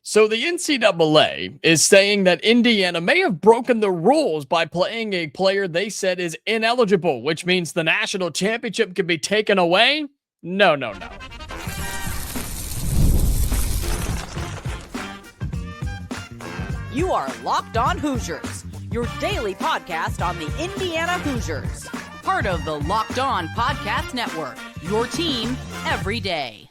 So the NCAA is saying that Indiana may have broken the rules by playing a player they said is ineligible, which means the national championship could be taken away. No, no, no. You are Locked On Hoosiers, your daily podcast on the Indiana Hoosiers. Part of the Locked On Podcast Network, your team every day.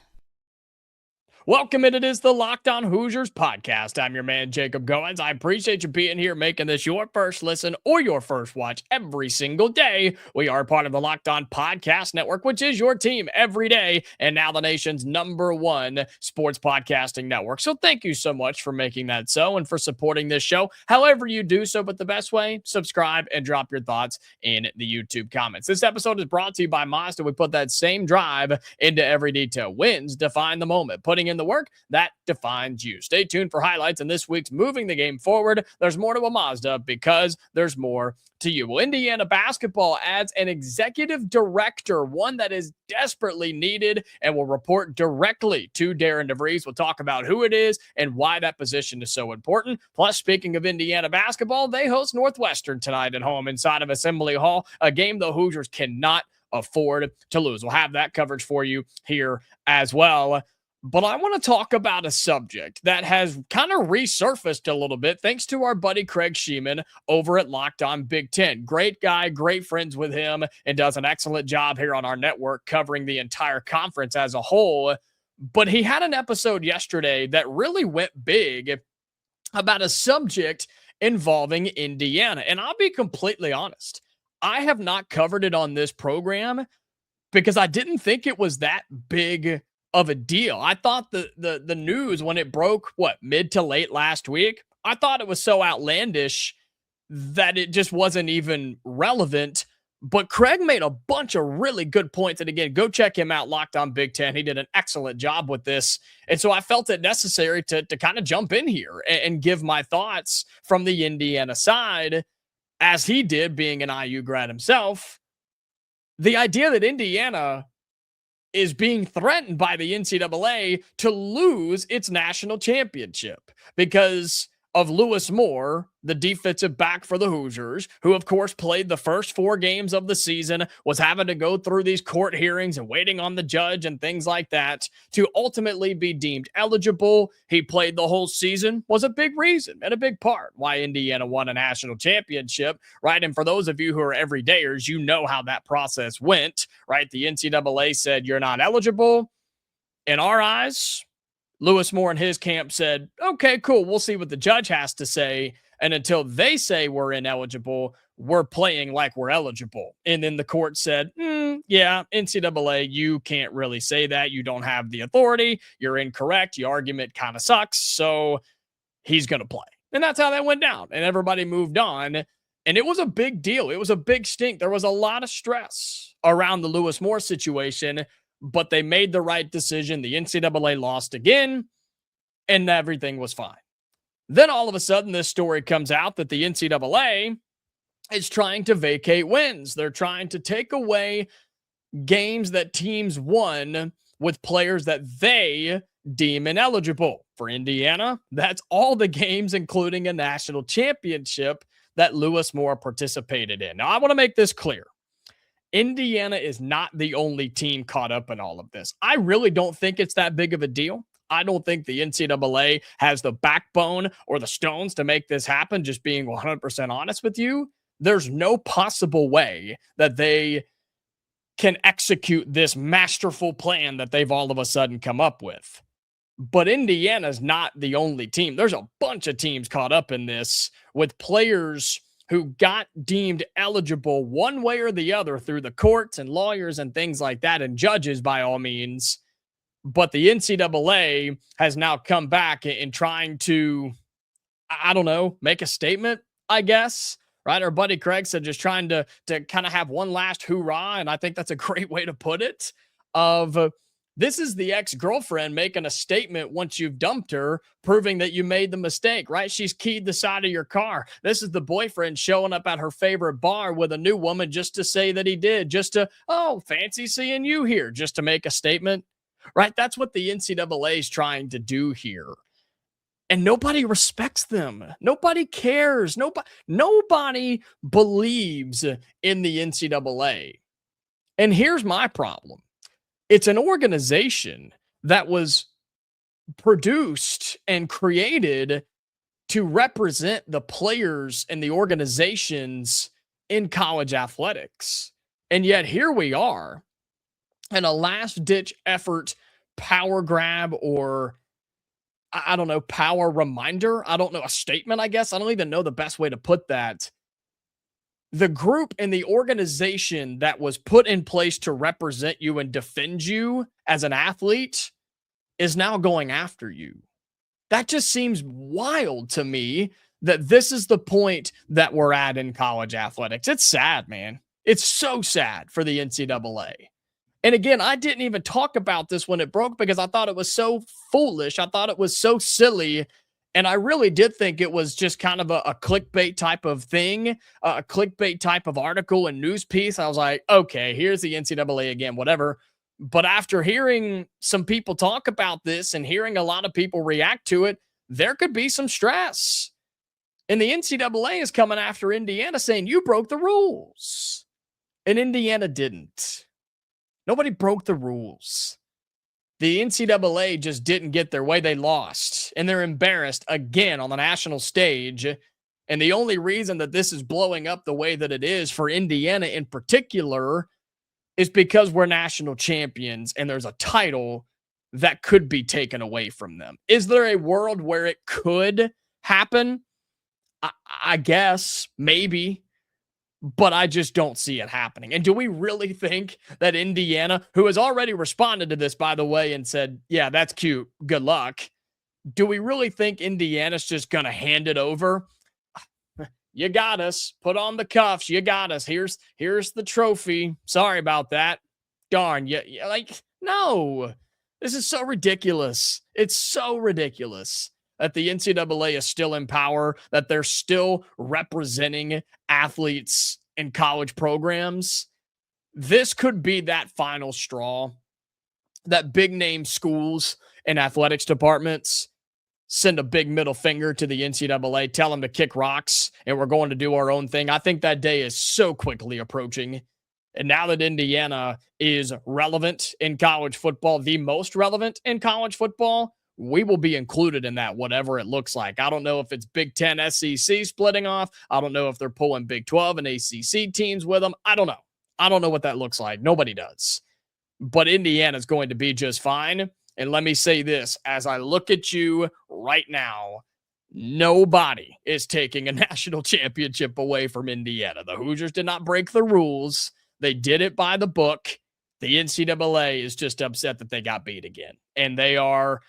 Welcome, and it is the Locked On Hoosiers podcast. I'm your man, Jacob Goins. I appreciate you being here, making this your first listen or your first watch every single day. We are part of the Locked On Podcast Network, which is your team every day, and now the nation's #1 sports podcasting network. So thank you so much for making that so and for supporting this show, however you do so. But the best way, subscribe and drop your thoughts in the YouTube comments. This episode is brought to you by Mazda. We put that same drive into every detail. Wins define the moment. Putting in the work that defines you. Stay tuned for highlights in this week's Moving the Game Forward. There's more to a Mazda because there's more to you. Well, Indiana basketball adds an executive director, one that is desperately needed, and will report directly to Darren DeVries. We'll talk about who it is and why that position is so important. Plus, speaking of Indiana basketball, they host Northwestern tonight at home inside of Assembly Hall, a game the Hoosiers cannot afford to lose. We'll have that coverage for you here as well. But I want to talk about a subject that has kind of resurfaced a little bit thanks to our buddy Craig Sheeman over at Locked On Big Ten. Great guy, great friends with him, and does an excellent job here on our network covering the entire conference as a whole. But he had an episode yesterday that really went big about a subject involving Indiana. And I'll be completely honest, I have not covered it on this program because I didn't think it was that big of a deal. I thought the news when it broke, mid to late last week, I thought it was so outlandish that it just wasn't even relevant. But Craig made a bunch of really good points. And again, go check him out, Locked On Big Ten. He did an excellent job with this. And so I felt it necessary to kind of jump in here and give my thoughts from the Indiana side, as he did, being an IU grad himself. The idea that Indiana is being threatened by the NCAA to lose its national championship because of Lewis Moore, the defensive back for the Hoosiers, who of course played the first 4 games of the season, was having to go through these court hearings and waiting on the judge and things like that to ultimately be deemed eligible. He played the whole season, was a big reason and a big part why Indiana won a national championship, right? And for those of you who are everydayers, you know how that process went, right? The NCAA said you're not eligible. In our eyes, Lewis Moore and his camp said, okay, cool, we'll see what the judge has to say. And until they say we're ineligible, we're playing like we're eligible. And then the court said, yeah, NCAA, you can't really say that. You don't have the authority. You're incorrect. Your argument kind of sucks. So he's going to play. And that's how that went down. And everybody moved on. And it was a big deal. It was a big stink. There was a lot of stress around the Lewis Moore situation, but they made the right decision. The NCAA lost again, and everything was fine. Then all of a sudden, this story comes out that the NCAA is trying to vacate wins. They're trying to take away games that teams won with players that they deem ineligible. For Indiana, that's all the games, including a national championship that Lewis Moore participated in. Now, I want to make this clear. Indiana is not the only team caught up in all of this. I really don't think it's that big of a deal. I don't think the NCAA has the backbone or the stones to make this happen, just being 100% honest with you. There's no possible way that they can execute this masterful plan that they've all of a sudden come up with. But Indiana's not the only team. There's a bunch of teams caught up in this with players who got deemed eligible one way or the other through the courts and lawyers and things like that, and judges by all means. But the NCAA has now come back in trying to, I don't know, make a statement, I guess, right? Our buddy Craig said just trying to kind of have one last hoorah, and I think that's a great way to put it, of this is the ex-girlfriend making a statement once you've dumped her, proving that you made the mistake, right? She's keyed the side of your car. This is the boyfriend showing up at her favorite bar with a new woman just to say that he did, just to, oh, fancy seeing you here, just to make a statement, right? That's what the NCAA is trying to do here. and nobody respects them. Nobody cares. Nobody believes in the NCAA. And here's my problem. It's an organization that was produced and created to represent the players and the organizations in college athletics. And yet here we are in a last ditch effort, power grab, or I don't know, power reminder. I don't know, a statement, I guess. I don't even know the best way to put that. The group and the organization that was put in place to represent you and defend you as an athlete is now going after you. That just seems wild to me that this is the point that we're at in college athletics. It's sad, man. It's so sad for the NCAA. And again, I didn't even talk about this when it broke because I thought it was so foolish. I thought it was so silly. And I really did think it was just kind of a clickbait type of thing, a clickbait type of article and news piece. I was like, okay, here's the NCAA again, whatever. But after hearing some people talk about this and hearing a lot of people react to it, there could be some stress. And the NCAA is coming after Indiana saying, you broke the rules. And Indiana didn't. Nobody broke the rules. The NCAA just didn't get their way. They lost. And they're embarrassed again on the national stage. And the only reason that this is blowing up the way that it is for Indiana in particular is because we're national champions and there's a title that could be taken away from them. Is there a world where it could happen? I guess, maybe, but I just don't see it happening. And do we really think that Indiana, who has already responded to this, by the way, and said, yeah, that's cute, good luck, do we really think Indiana's just going to hand it over? You got us. Put on the cuffs. You got us. Here's the trophy. Sorry about that. Darn. No. This is so ridiculous. It's so ridiculous that the NCAA is still in power, that they're still representing athletes in college programs. This could be that final straw that big name schools and athletics departments send a big middle finger to the NCAA, tell them to kick rocks, and we're going to do our own thing. I think that day is so quickly approaching. And now that Indiana is relevant in college football, the most relevant in college football, we will be included in that, whatever it looks like. I don't know if it's Big Ten, SEC splitting off. I don't know if they're pulling Big 12 and ACC teams with them. I don't know. I don't know what that looks like. Nobody does. But Indiana is going to be just fine. And let me say this, as I look at you right now, nobody is taking a national championship away from Indiana. The Hoosiers did not break the rules. They did it by the book. The NCAA is just upset that they got beat again. And they are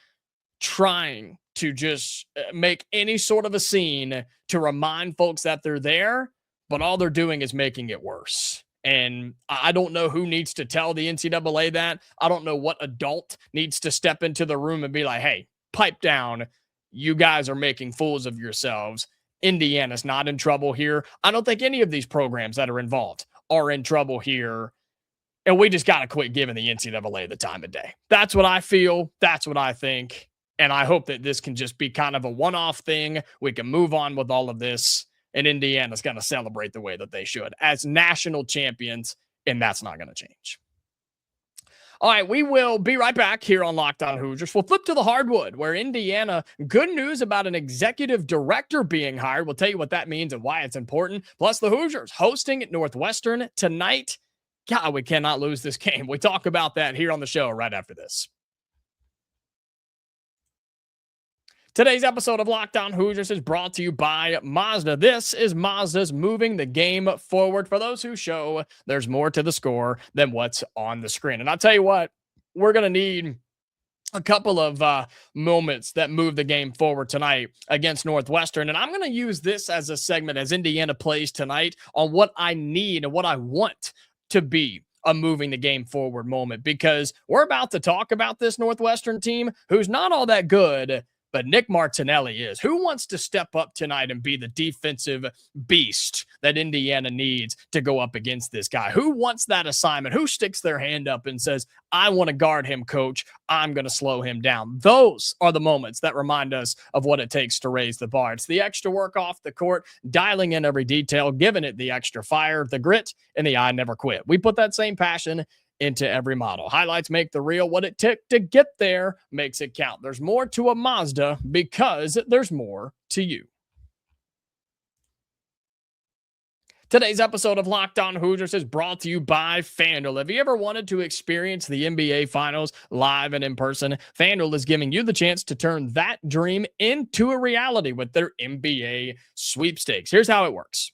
trying to just make any sort of a scene to remind folks that they're there, but all they're doing is making it worse. And I don't know who needs to tell the NCAA that. I don't know what adult needs to step into the room and be like, hey, pipe down. You guys are making fools of yourselves. Indiana's not in trouble here. I don't think any of these programs that are involved are in trouble here. And we just got to quit giving the NCAA the time of day. That's what I feel. That's what I think. And I hope that this can just be kind of a one-off thing. We can move on with all of this. And Indiana's going to celebrate the way that they should as national champions. And that's not going to change. All right, we will be right back here on Locked On Hoosiers. We'll flip to the hardwood, where Indiana, good news about an executive director being hired. We'll tell you what that means and why it's important. Plus, the Hoosiers hosting Northwestern tonight. God, we cannot lose this game. We talk about that here on the show right after this. Today's episode of Locked On Hoosiers is brought to you by Mazda. This is Mazda's moving the game forward. For those who show there's more to the score than what's on the screen. And I'll tell you what, we're going to need a couple of moments that move the game forward tonight against Northwestern. And I'm going to use this as a segment as Indiana plays tonight on what I need and what I want to be a moving the game forward moment, because we're about to talk about this Northwestern team who's not all that good, but Nick Martinelli is. Who wants to step up tonight and be the defensive beast that Indiana needs to go up against this guy? Who wants that assignment? Who sticks their hand up and says, I want to guard him, coach. I'm going to slow him down. Those are the moments that remind us of what it takes to raise the bar. It's the extra work off the court, dialing in every detail, giving it the extra fire, the grit, and the I never quit. We put that same passion into every model. Highlights make the real. What it took to get there makes it count. There's more to a Mazda because there's more to you. Today's episode of Locked On Hoosiers is brought to you by FanDuel. Have you ever wanted to experience the NBA Finals live and in person? FanDuel is giving you the chance to turn that dream into a reality with their NBA sweepstakes. Here's how it works.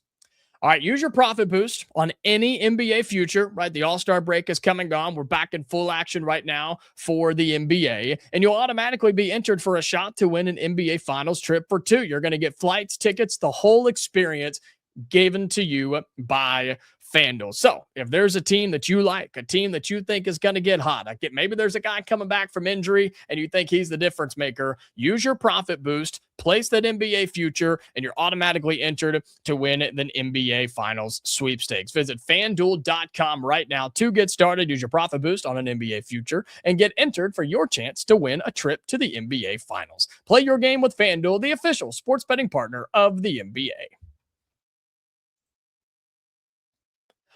All right, use your profit boost on any NBA future, right? The All-Star break is coming on. We're back in full action right now for the NBA, and you'll automatically be entered for a shot to win an NBA Finals trip for two. You're going to get flights, tickets, the whole experience given to you by FanDuel. So if there's a team that you like, a team that you think is going to get hot, maybe there's a guy coming back from injury and you think he's the difference maker, use your profit boost, place that NBA future, and you're automatically entered to win the NBA Finals sweepstakes. Visit FanDuel.com right now to get started. Use your profit boost on an NBA future and get entered for your chance to win a trip to the NBA Finals. Play your game with FanDuel, the official sports betting partner of the NBA.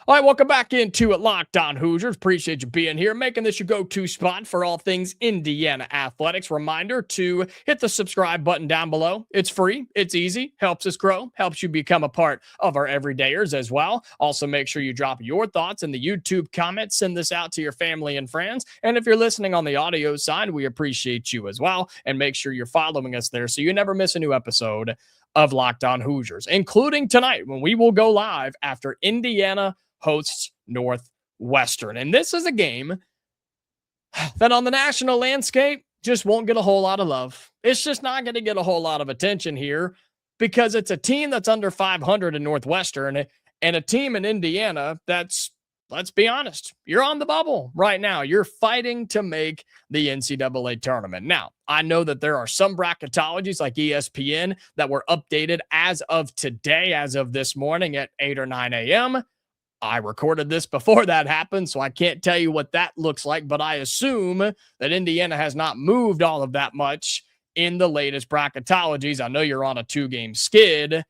All right, welcome back into it, Locked On Hoosiers. Appreciate you being here, making this your go-to spot for all things Indiana athletics. Reminder to hit the subscribe button down below. It's free, it's easy, helps us grow, helps you become a part of our everydayers as well. Also, make sure you drop your thoughts in the YouTube comments. Send this out to your family and friends. And if you're listening on the audio side, we appreciate you as well. And make sure you're following us there so you never miss a new episode of Locked On Hoosiers, including tonight when we will go live after Indiana hosts Northwestern. And this is a game that on the national landscape just won't get a whole lot of love. It's just not going to get a whole lot of attention here because it's a team that's under 500 in Northwestern and a team in Indiana that's, let's be honest, you're on the bubble right now. You're fighting to make the NCAA tournament. Now, I know that there are some bracketologies like ESPN that were updated as of today, as of this morning at 8 or 9 a.m., I recorded this before that happened, so I can't tell you what that looks like, but I assume that Indiana has not moved all of that much in the latest bracketologies. I know you're on a 2-game skid,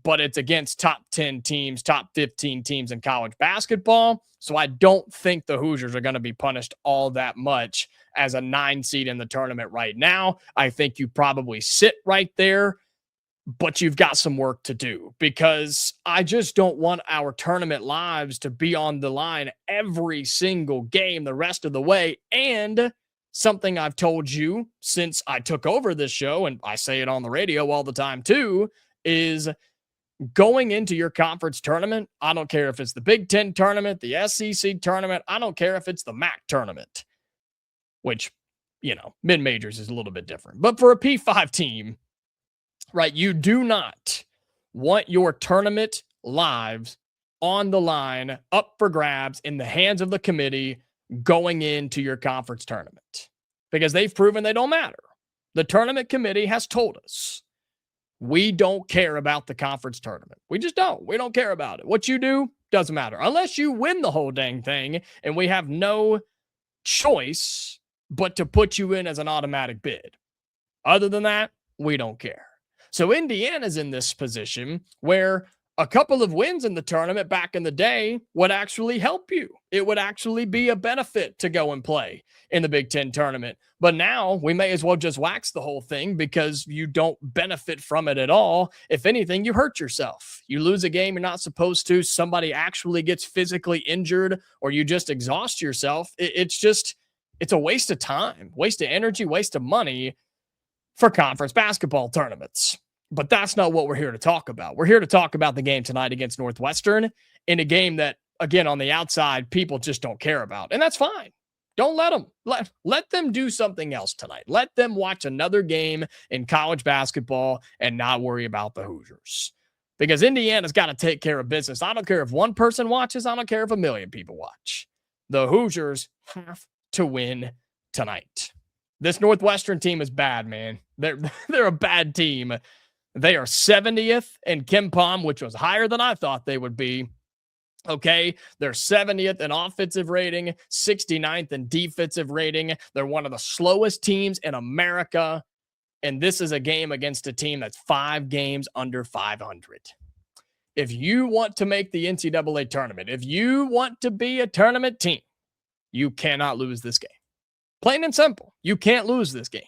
but it's against top 10 teams, top 15 teams in college basketball, so I don't think the Hoosiers are going to be punished all that much as a 9 seed in the tournament right now. I think you probably sit right there, but you've got some work to do because I just don't want our tournament lives to be on the line every single game the rest of the way. And something I've told you since I took over this show, and I say it on the radio all the time too, is going into your conference tournament. I don't care if it's the Big Ten tournament, the SEC tournament. I don't care if it's the MAC tournament, which, mid-majors is a little bit different. But for a P5 team, right, you do not want your tournament lives on the line, up for grabs in the hands of the committee going into your conference tournament because they've proven they don't matter. The tournament committee has told us we don't care about the conference tournament. We just don't. We don't care about it. What you do doesn't matter unless you win the whole dang thing, and we have no choice but to put you in as an automatic bid. Other than that, we don't care. So Indiana's in this position where a couple of wins in the tournament back in the day would actually help you. It would actually be a benefit to go and play in the Big Ten tournament. But now we may as well just wax the whole thing because you don't benefit from it at all. If anything, you hurt yourself. You lose a game you're not supposed to. Somebody actually gets physically injured or you just exhaust yourself. It's a waste of time, waste of energy, waste of money for conference basketball tournaments. But that's not what we're here to talk about. We're here to talk about the game tonight against Northwestern in a game that, again, on the outside, people just don't care about. And that's fine. Don't let them. Let them do something else tonight. Let them watch another game in college basketball and not worry about the Hoosiers. Because Indiana's got to take care of business. I don't care if one person watches. I don't care if a million people watch. The Hoosiers have to win tonight. This Northwestern team is bad, man. They're a bad team. They are 70th in KenPom, which was higher than I thought they would be. Okay, they're 70th in offensive rating, 69th in defensive rating. They're one of the slowest teams in America. And this is a game against a team that's 5 games under 500. If you want to make the NCAA tournament, if you want to be a tournament team, you cannot lose this game. Plain and simple. You can't lose this game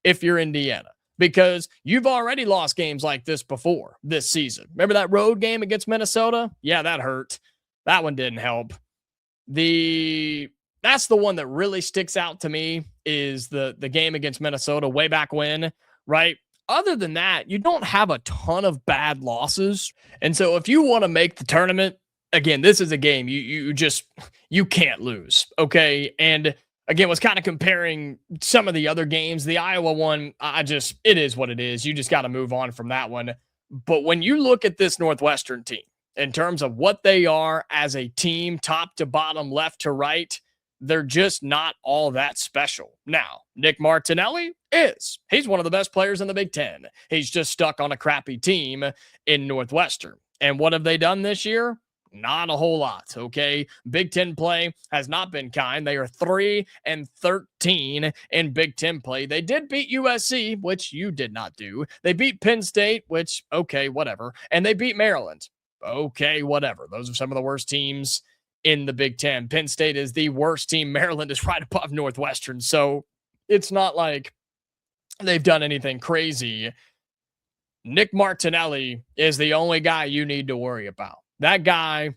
if you're Indiana, because you've already lost games like this before this season. Remember that road game against Minnesota? Yeah, that hurt. That one didn't help. That's the one that really sticks out to me, is the game against Minnesota way back when, right? Other than that, you don't have a ton of bad losses. And so if you want to make the tournament, again, this is a game you can't lose, okay? And again, was kind of comparing some of the other games. The Iowa one, it is what it is. You just got to move on from that one. But when you look at this Northwestern team, in terms of what they are as a team, top to bottom, left to right, they're just not all that special. Now, Nick Martinelli he's one of the best players in the Big Ten. He's just stuck on a crappy team in Northwestern. And what have they done this year? Not a whole lot, okay? Big Ten play has not been kind. They are 3-13 in Big Ten play. They did beat USC, which you did not do. They beat Penn State, which, okay, whatever. And they beat Maryland. Okay, whatever. Those are some of the worst teams in the Big Ten. Penn State is the worst team. Maryland is right above Northwestern. So it's not like they've done anything crazy. Nick Martinelli is the only guy you need to worry about. That guy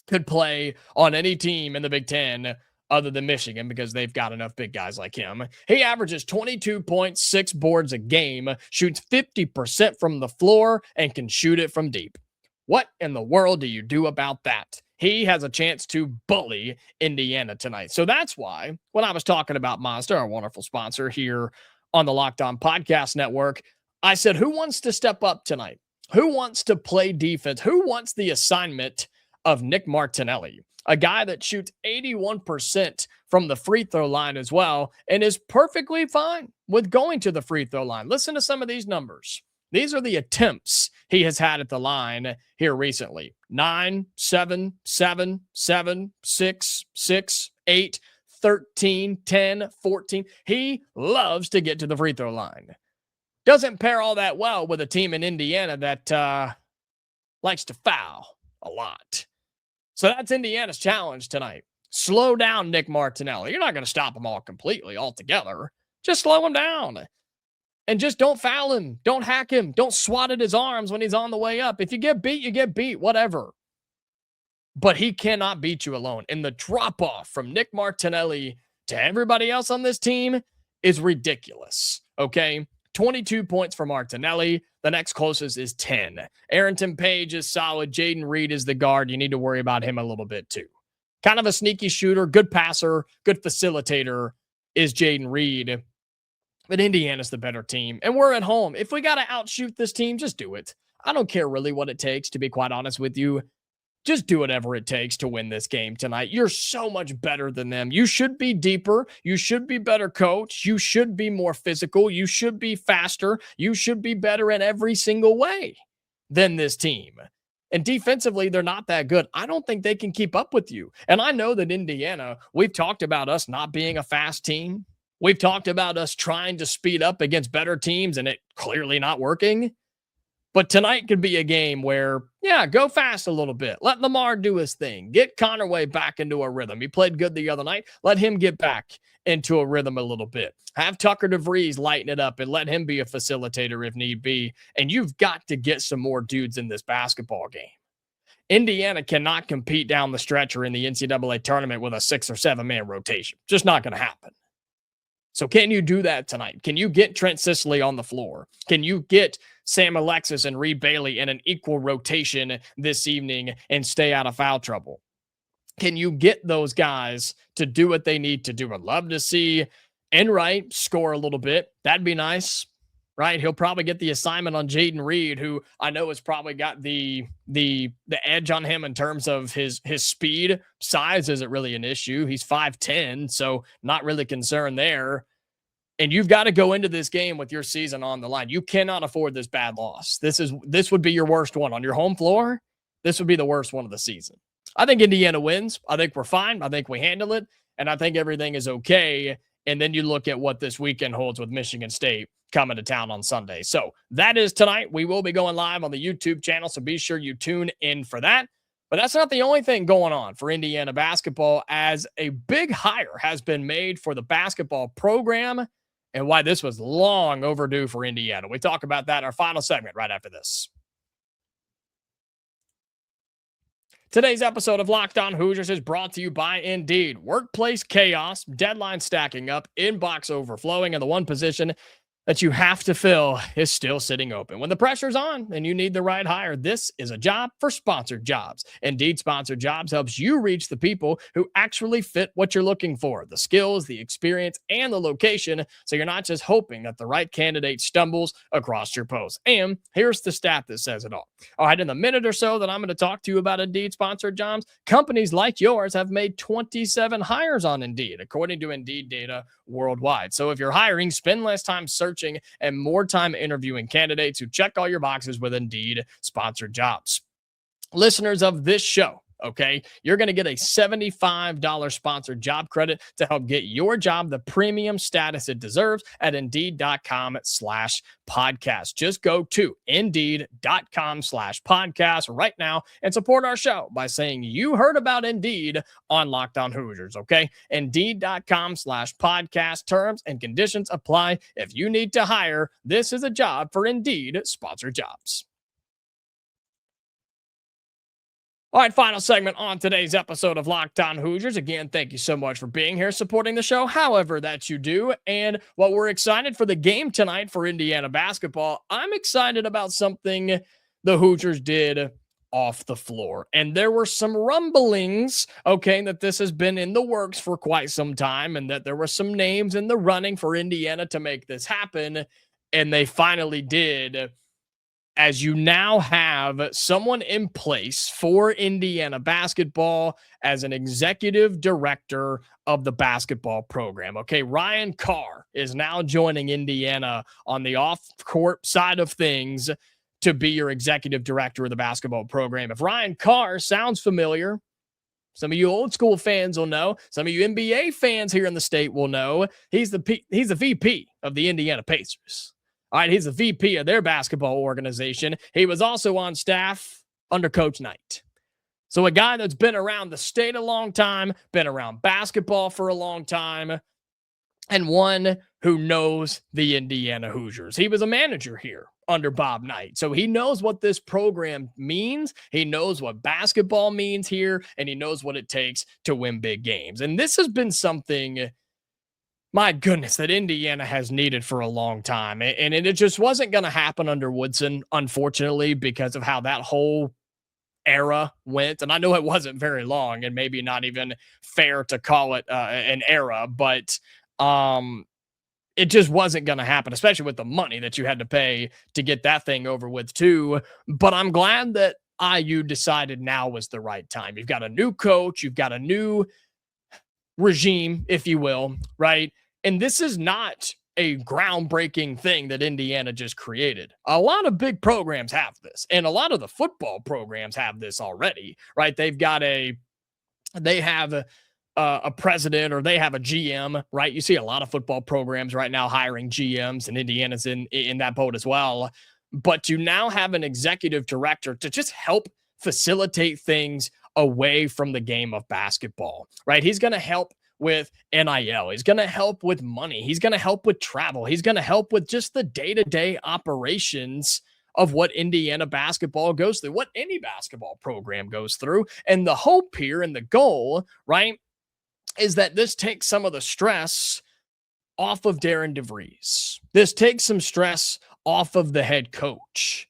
could play on any team in the Big Ten other than Michigan, because they've got enough big guys like him. He averages 22.6 boards a game, shoots 50% from the floor, and can shoot it from deep. What in the world do you do about that? He has a chance to bully Indiana tonight. So that's why when I was talking about Mazda, our wonderful sponsor here on the Locked On Podcast Network, I said, who wants to step up tonight? Who wants to play defense? Who wants the assignment of Nick Martinelli, a guy that shoots 81% from the free throw line as well, and is perfectly fine with going to the free throw line? Listen to some of these numbers. These are the attempts he has had at the line here recently. 9, 7, 7, 7, 6, 6, 8, 13, 10, 14. He loves to get to the free throw line. Doesn't pair all that well with a team in Indiana that likes to foul a lot. So that's Indiana's challenge tonight. Slow down Nick Martinelli. You're not going to stop him completely altogether. Just slow him down. And just don't foul him. Don't hack him. Don't swat at his arms when he's on the way up. If you get beat, you get beat, whatever. But he cannot beat you alone. And the drop-off from Nick Martinelli to everybody else on this team is ridiculous, okay? 22 points for Martinelli. The next closest is 10. Arrington Page is solid. Jaden Reed is the guard. You need to worry about him a little bit too. Kind of a sneaky shooter, good passer, good facilitator is Jaden Reed. But Indiana's the better team, and we're at home. If we got to outshoot this team, just do it. I don't care really what it takes, to be quite honest with you. Just do whatever it takes to win this game tonight. You're so much better than them. You should be deeper. You should be better coached. You should be more physical. You should be faster. You should be better in every single way than this team. And defensively, they're not that good. I don't think they can keep up with you. And I know that Indiana, we've talked about us not being a fast team. We've talked about us trying to speed up against better teams and it clearly not working. But tonight could be a game where, yeah, go fast a little bit. Let Lamar do his thing. Get Connerway back into a rhythm. He played good the other night. Let him get back into a rhythm a little bit. Have Tucker DeVries lighten it up and let him be a facilitator if need be. And you've got to get some more dudes in this basketball game. Indiana cannot compete down the stretch or in the NCAA tournament with a 6 or 7 man rotation. Just not going to happen. So can you do that tonight? Can you get Trent Sicily on the floor? Can you get Sam Alexis and Reed Bailey in an equal rotation this evening and stay out of foul trouble? Can you get those guys to do what they need to do? I'd love to see Enright score a little bit. That'd be nice, right? He'll probably get the assignment on Jaden Reed, who I know has probably got the edge on him in terms of his speed. Size isn't really an issue. He's 5'10", so not really concerned there. And you've got to go into this game with your season on the line. You cannot afford this bad loss. This would be your worst one on your home floor. This would be the worst one of the season. I think Indiana wins. I think we're fine. I think we handle it. And I think everything is okay. And then you look at what this weekend holds with Michigan State coming to town on Sunday. So that is tonight. We will be going live on the YouTube channel. So be sure you tune in for that. But that's not the only thing going on for Indiana basketball, as a big hire has been made for the basketball program and why this was long overdue for Indiana. We talk about that in our final segment right after this. Today's episode of Locked On Hoosiers is brought to you by Indeed. Workplace chaos, deadline stacking up, inbox overflowing, and the one position that you have to fill is still sitting open. When the pressure's on and you need the right hire, this is a job for sponsored jobs. Indeed Sponsored Jobs helps you reach the people who actually fit what you're looking for, the skills, the experience, and the location, so you're not just hoping that the right candidate stumbles across your post. And here's the stat that says it all. All right, in the minute or so that I'm going to talk to you about Indeed Sponsored Jobs, companies like yours have made 27 hires on Indeed, according to Indeed data worldwide. So if you're hiring, spend less time searching and more time interviewing candidates who check all your boxes with Indeed Sponsored Jobs. Listeners of this show, okay, you're going to get a $75 sponsored job credit to help get your job the premium status it deserves at Indeed.com/podcast. Just go to Indeed.com/podcast right now and support our show by saying you heard about Indeed on Locked On Hoosiers, okay? Indeed.com/podcast. Terms and conditions apply. If you need to hire, this is a job for Indeed Sponsored Jobs. All right, final segment on today's episode of Locked On Hoosiers. Again, thank you so much for being here, supporting the show, however that you do. And while we're excited for the game tonight for Indiana basketball, I'm excited about something the Hoosiers did off the floor. And there were some rumblings, okay, that this has been in the works for quite some time and that there were some names in the running for Indiana to make this happen. And they finally did, as you now have someone in place for Indiana basketball as an executive director of the basketball program. Okay, Ryan Carr is now joining Indiana on the off-court side of things to be your executive director of the basketball program. If Ryan Carr sounds familiar, some of you old school fans will know. Some of you NBA fans here in the state will know. He's the VP of the Indiana Pacers. All right, he's the VP of their basketball organization. He was also on staff under Coach Knight. So a guy that's been around the state a long time, been around basketball for a long time, and one who knows the Indiana Hoosiers. He was a manager here under Bob Knight, so he knows what this program means. He knows what basketball means here, and he knows what it takes to win big games. And this has been something, my goodness, that Indiana has needed for a long time. And it just wasn't going to happen under Woodson, unfortunately, because of how that whole era went. And I know it wasn't very long and maybe not even fair to call it an era, but it just wasn't going to happen, especially with the money that you had to pay to get that thing over with too. But I'm glad that IU decided now was the right time. You've got a new coach, you've got a new regime, if you will, right? And this is not a groundbreaking thing that Indiana just created. A lot of big programs have this, and a lot of the football programs have this already, right? They have a president, or they have a GM, right? You see a lot of football programs right now hiring GMs, and Indiana's in that boat as well. But you now have an executive director to just help facilitate things away from the game of basketball, right? He's going to help with NIL. He's going to help with money. He's going to help with travel. He's going to help with just the day-to-day operations of what Indiana basketball goes through, what any basketball program goes through. And the hope here and the goal, right, is that this takes some of the stress off of Darren DeVries. This takes some stress off of the head coach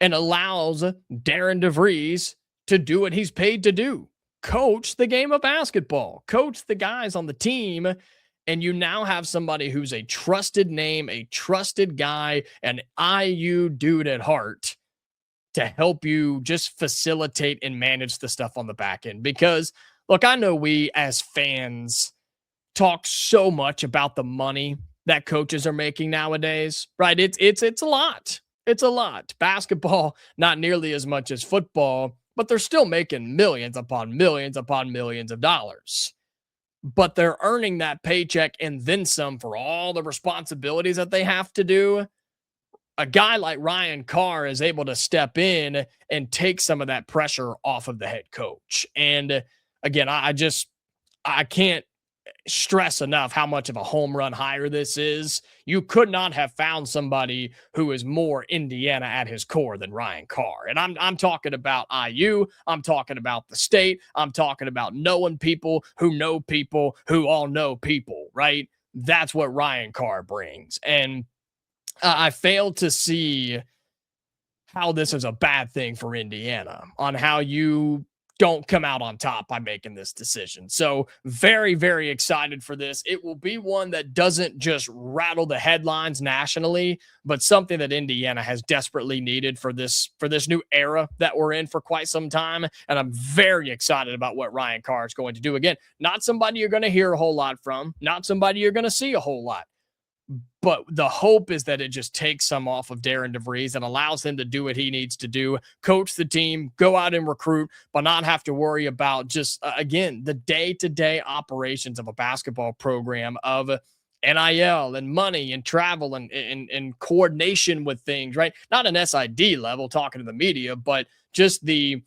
and allows Darren DeVries to do what he's paid to do. Coach the game of basketball, coach the guys on the team, and you now have somebody who's a trusted name, a trusted guy, an IU dude at heart to help you just facilitate and manage the stuff on the back end. Because, look, I know we as fans talk so much about the money that coaches are making nowadays, right? It's a lot. It's a lot. Basketball, not nearly as much as football, but they're still making millions upon millions of dollars. But they're earning that paycheck and then some for all the responsibilities that they have to do. A guy like Ryan Carr is able to step in and take some of that pressure off of the head coach. And again, I can't stress enough how much of a home run hire this is. You could not have found somebody who is more Indiana at his core than Ryan Carr. And I'm talking about IU, I'm talking about the state, I'm talking about knowing people who all know people, right? That's what Ryan Carr brings. And I failed to see how this is a bad thing for Indiana, on how you don't come out on top by making this decision. So very, very excited for this. It will be one that doesn't just rattle the headlines nationally, but something that Indiana has desperately needed for this new era that we're in for quite some time. And I'm very excited about what Ryan Carr is going to do. Again, not somebody you're going to hear a whole lot from, not somebody you're going to see a whole lot. But the hope is that it just takes some off of Darren DeVries and allows him to do what he needs to do, coach the team, go out and recruit, but not have to worry about just, again, the day-to-day operations of a basketball program, of NIL and money and travel and coordination with things, right? Not an SID level talking to the media, but just the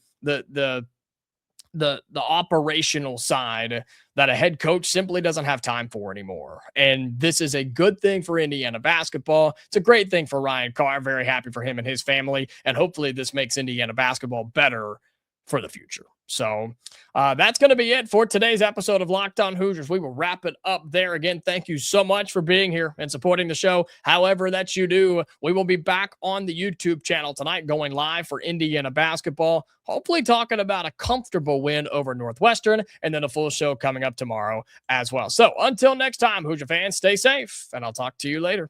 operational side that a head coach simply doesn't have time for anymore. And this is a good thing for Indiana basketball. It's a great thing for Ryan Carr. Very happy for him and his family. And hopefully this makes Indiana basketball better for the future. So that's going to be it for today's episode of Locked On Hoosiers. We will wrap it up there. Again, thank you so much for being here and supporting the show. However that you do, we will be back on the YouTube channel tonight, going live for Indiana basketball, hopefully talking about a comfortable win over Northwestern, and then a full show coming up tomorrow as well. So until next time, Hoosier fans, stay safe, and I'll talk to you later.